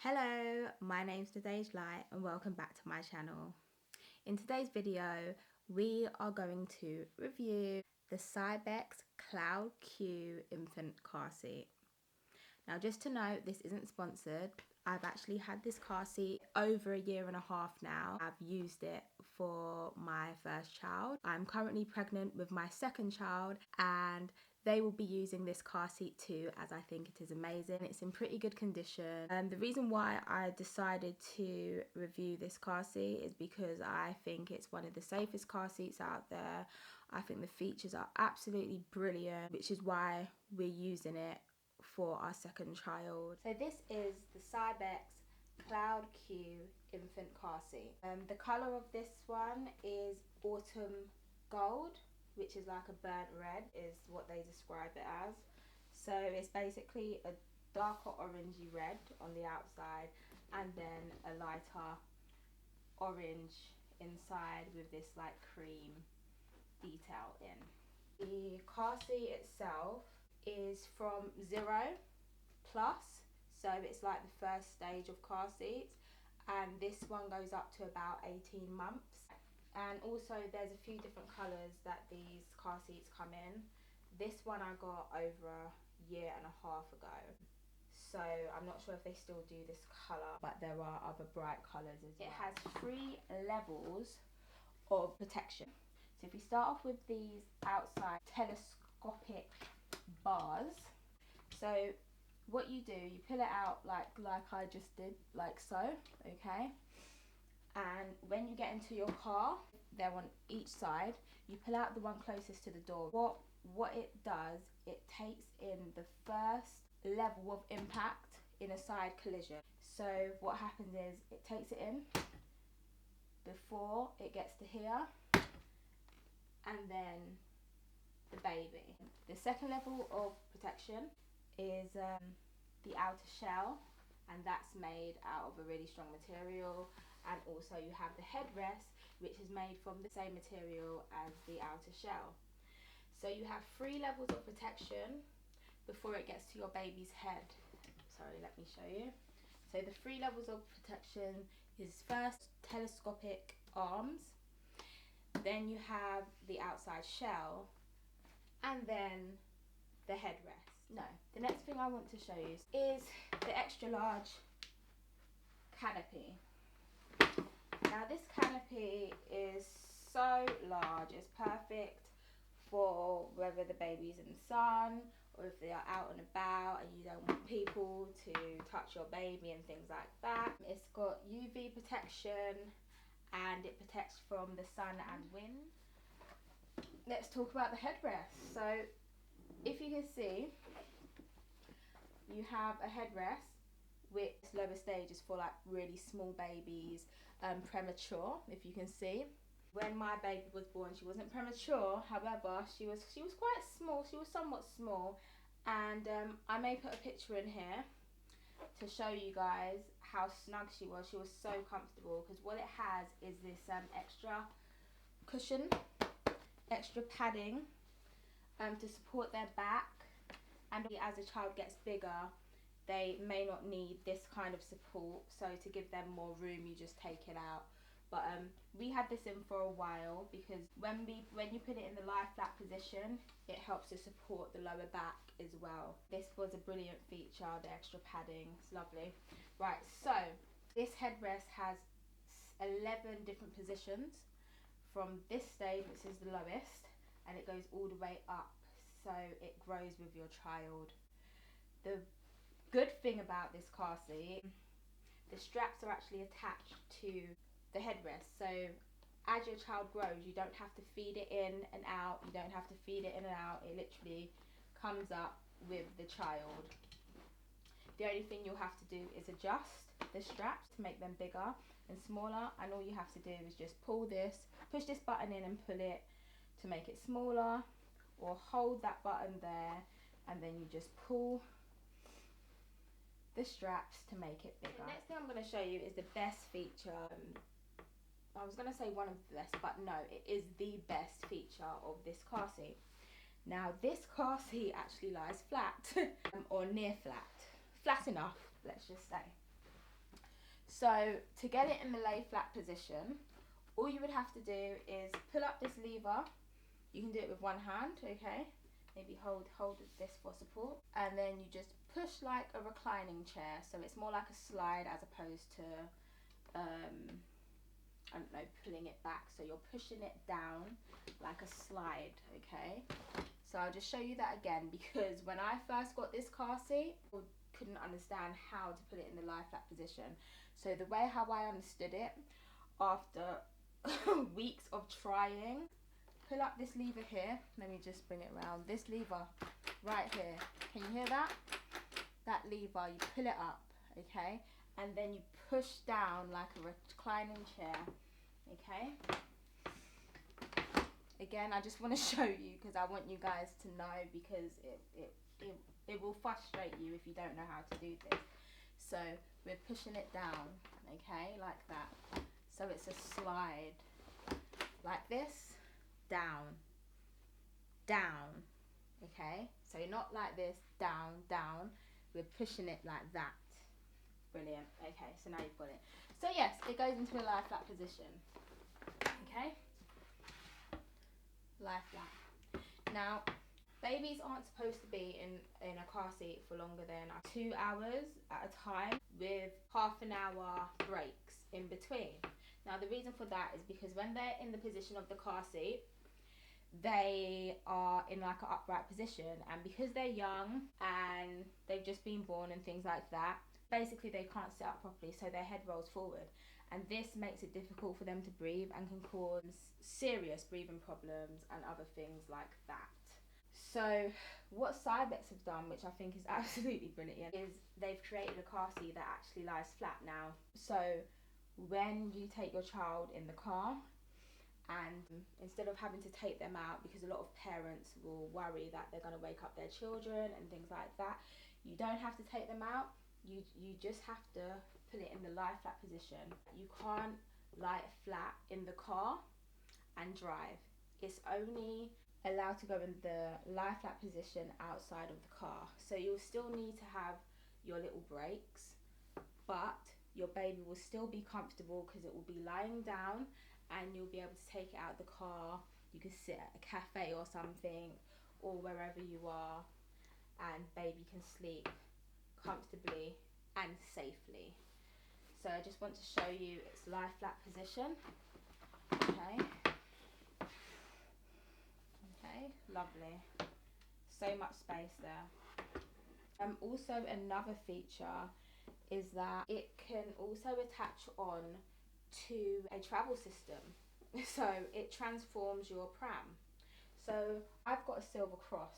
Hello, my name's Nadej Light and welcome back to my channel. In today's video, we are going to review the Cybex Cloud Q infant car seat. Now just to note, this isn't sponsored. I've actually had this car seat over a year and a half now. I've used it for my first child. I'm currently pregnant with my second child and they will be using this car seat too, as I think it is amazing. It's in pretty good condition. The reason why I decided to review this car seat is because I think it's one of the safest car seats out there. I think the features are absolutely brilliant, which is why we're using it for our second child. So this is the Cybex Cloud Q infant car seat. The colour of this one is autumn gold, which is like a burnt red is what they describe it as. So it's basically a darker orangey red on the outside and then a lighter orange inside with this like cream detail in. The car seat itself is from 0+, so it's like the first stage of car seats, and this one goes up to about 18 months. And also there's a few different colours that these car seats come in. This one I got over a year and a half ago, so I'm not sure if they still do this colour, but there are other bright colours as well. It has 3 levels of protection. So if we start off with these outside telescopic bars, so what you do, you pull it out like I just did, like so, okay? And when you get into your car, they're on each side, you pull out the one closest to the door. What it does, it takes in the first level of impact in a side collision. So what happens is it takes it in before it gets to here, and then the baby. The second level of protection is the outer shell, and that's made out of a really strong material. And also you have the headrest, which is made from the same material as the outer shell. So you have 3 levels of protection before it gets to your baby's head. Sorry, let me show you. So the 3 levels of protection is first telescopic arms, then you have the outside shell, and then the headrest. No, the next thing I want to show you is the extra large canopy. Now this canopy is so large, it's perfect for whether the baby's in the sun or if they are out and about and you don't want people to touch your baby and things like that. It's got UV protection and it protects from the sun and wind. Let's talk about the headrest. So if you can see, you have a headrest which lower stage is for like really small babies, premature, if you can see. When my baby was born, she wasn't premature, however she was quite small, she was somewhat small, and I may put a picture in here to show you guys how snug she was. She was so comfortable because what it has is this extra cushion, extra padding to support their back, and as a child gets bigger they may not need this kind of support, so to give them more room you just take it out. But we had this in for a while because when you put it in the lie flat position, it helps to support the lower back as well. This was a brilliant feature, the extra padding, it's lovely. Right, so this headrest has 11 different positions from this stage, which is the lowest, and it goes all the way up, so it grows with your child. The good thing about this car seat, the straps are actually attached to the headrest, so as your child grows you don't have to feed it in and out, you don't have to feed it in and out, it literally comes up with the child. The only thing you'll have to do is adjust the straps to make them bigger and smaller, and all you have to do is just push this button in and pull it to make it smaller, or hold that button there and then you just pull the straps to make it bigger. The next thing I'm going to show you is the best feature. I was going to say one of the best, but no, it is the best feature of this car seat. Now this car seat actually lies flat or near flat enough, let's just say. So to get it in the lay flat position, all you would have to do is pull up this lever. You can do it with one hand, okay? Maybe hold this for support, and then you just push like a reclining chair. So it's more like a slide as opposed to I don't know, pulling it back. So you're pushing it down like a slide, okay? So I'll just show you that again, because when I first got this car seat, I couldn't understand how to put it in the lie flat position. So the way how I understood it, after weeks of trying, pull up this lever here. Let me just bring it around. This lever right here. Can you hear that? That lever, you pull it up, okay? And then you push down like a reclining chair, okay? Again, I just want to show you because I want you guys to know, because it will frustrate you if you don't know how to do this. So we're pushing it down, okay, like that. So it's a slide like this, down, down, okay? So not like this, down, down. We're pushing it like that. Brilliant. Okay, so now you've got it. So yes, it goes into a lie flat position. Okay? Lie flat. Now, babies aren't supposed to be in a car seat for longer than 2 hours at a time, with half an hour breaks in between. Now, the reason for that is because when they're in the position of the car seat, they are in like an upright position, and because they're young and they've just been born and things like that, basically they can't sit up properly, so their head rolls forward, and this makes it difficult for them to breathe and can cause serious breathing problems and other things like that. So what Cybex have done, which I think is absolutely brilliant, is they've created a car seat that actually lies flat now. So when you take your child in the car, and instead of having to take them out, because a lot of parents will worry that they're going to wake up their children and things like that, you don't have to take them out. You just have to put it in the lie flat position. You can't lie flat in the car and drive. It's only allowed to go in the lie flat position outside of the car. So you'll still need to have your little brakes, but your baby will still be comfortable because it will be lying down, and you'll be able to take it out of the car. You can sit at a cafe or something, or wherever you are, and baby can sleep comfortably and safely. So I just want to show you its lie flat position. Okay. Okay, lovely. So much space there. Also another feature is that it can also attach on to a travel system. So it transforms your pram. So I've got a silver cross,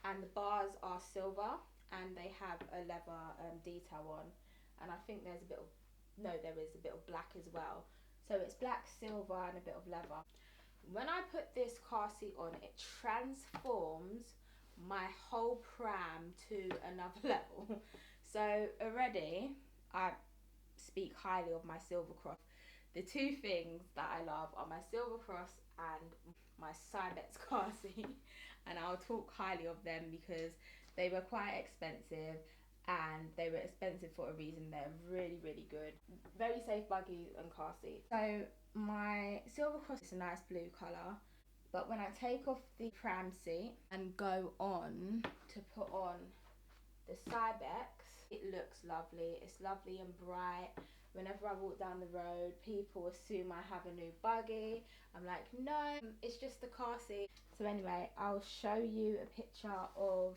and the bars are silver, and they have a leather detail on, and I think there's a bit of, no, there is a bit of black as well. So it's black, silver, and a bit of leather. When I put this car seat on, it transforms my whole pram to another level. So already I speak highly of my silver cross. The two things that I love are my silver cross and my Cybex car seat, and I'll talk highly of them because they were quite expensive, and they were expensive for a reason. They're really, really good. Very safe buggy and car seat. So my silver cross is a nice blue colour, but when I take off the pram seat and go on to put on the Cybex, it looks lovely. It's lovely and bright. Whenever I walk down the road, people assume I have a new buggy. I'm like, no, it's just the car seat. So anyway, I'll show you a picture of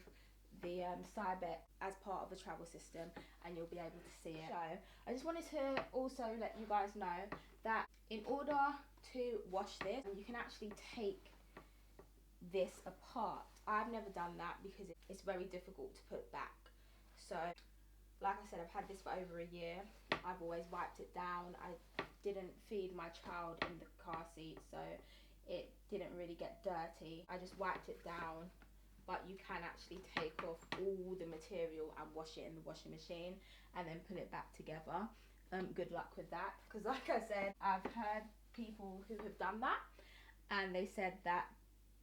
the Cybex as part of the travel system, and you'll be able to see it. So I just wanted to also let you guys know that in order to wash this, you can actually take this apart. I've never done that because it's very difficult to put back. So like I said, I've had this for over a year. I've always wiped it down. I didn't feed my child in the car seat, so it didn't really get dirty. I just wiped it down, but you can actually take off all the material and wash it in the washing machine and then put it back together. Good luck with that, because like I said, I've heard people who have done that, and they said that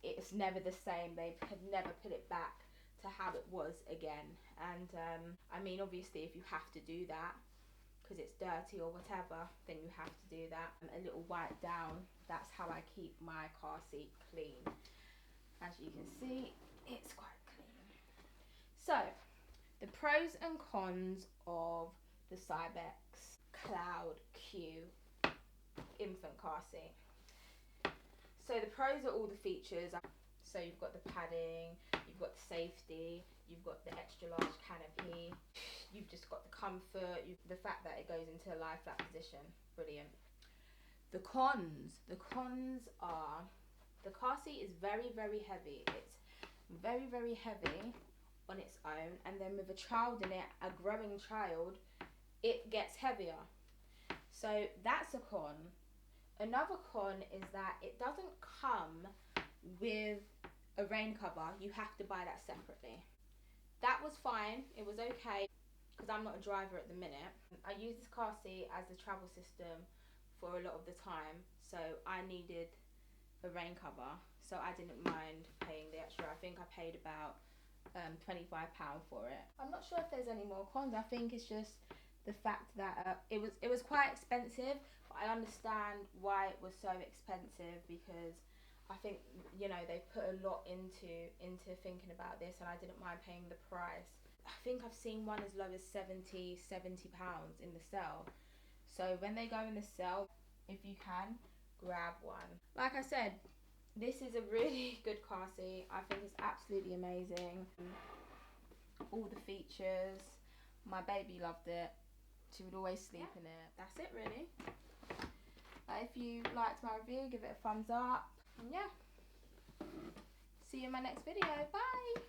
it's never the same. They have never put it back to how it was again. And I mean, obviously if you have to do that, because it's dirty or whatever, then you have to do that. A little wipe down, that's how I keep my car seat clean. As you can see, it's quite clean. So, the pros and cons of the Cybex Cloud Q infant car seat. So the pros are all the features. So you've got the padding, you've got the safety, you've got the extra large canopy, you've just got the comfort, the fact that it goes into a lie flat position, brilliant. The cons are, the car seat is very, very heavy. It's very, very heavy on its own, and then with a child in it, a growing child, it gets heavier. So that's a con. Another con is that it doesn't come with a rain cover. You have to buy that separately. That was fine, it was okay, because I'm not a driver at the minute. I use this car seat as a travel system for a lot of the time, so I needed a rain cover, so I didn't mind paying the extra. I think I paid about £25 for it. I'm not sure if there's any more cons. I think it's just the fact that it was quite expensive, but I understand why it was so expensive, because I think, you know, they put a lot into thinking about this, and I didn't mind paying the price. I think I've seen one as low as £70 in the sale. So when they go in the sale, if you can, grab one. Like I said, this is a really good car seat. I think it's absolutely amazing. All the features. My baby loved it. She would always sleep in it. That's it, really. If you liked my review, give it a thumbs up. And yeah. See you in my next video. Bye.